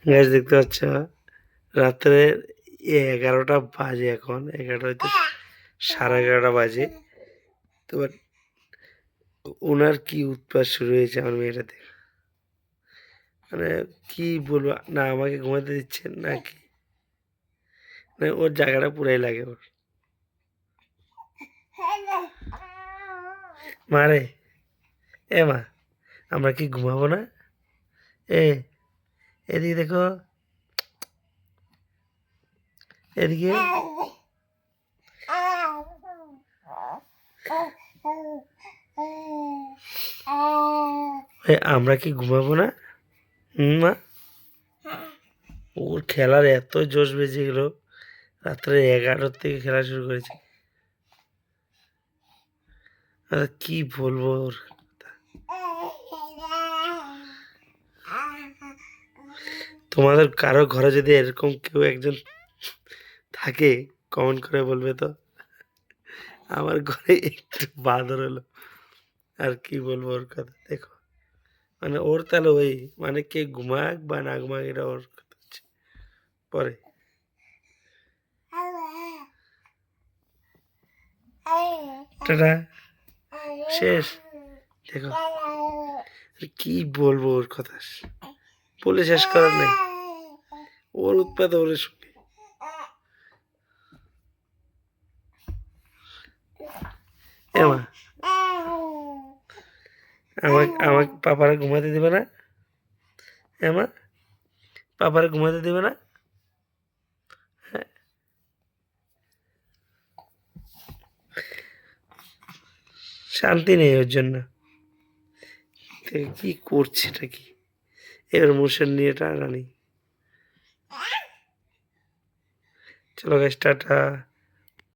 Guys দেখতে পাচ্ছ রাত্রে 11টা বাজে, এখন 11টা হয়তো 11:30 বাজে। তো ওনার কি উৎপাত শুরু হয়েছে আমার মেয়েটা দেখে, মানে কি বলবো না, আমাকে ঘুমাতে দিচ্ছেন নাকি, মানে ওর জায়গাটা পুরাই লাগে ওর। মারে, এ মা, আমরা কি ঘুমাবো না? এ এদিকে দেখো, এদিকে। আমরা কি ঘুমাবো না? মা, ওর খেলার এত জোশ বেজে গেল, রাত্রে 11টার থেকে খেলা শুরু করেছে। কি বলবো ওর কথা। তোমাদের কারো ঘরে যদি এরকম কেউ একজন থাকে, কমেন্ট করে বলবে তো। আমার ঘরে একটু বাদর হলো, আর কি বলবো ওর কথা। দেখো, মানে ওর তাহলে ওই, মানে কে ঘুমাক বা না ঘুমাক এটা ওর কথা হচ্ছে পরে। টাটা, শেষ। দেখো কি বলবো ওর কথা, বলে শেষ করার নেই, ওর উৎপাত ওরে শুনে। এমা, আমাকে পাপারা ঘুমাতে দেবে না? এমা, পাপারা ঘুমাতে দেবে না? হ্যাঁ, শান্তি নেই ওর জন্য। কি করছে এটা কি, এবার মোশন নিয়ে টানানি। চলো গাইস, টাটা।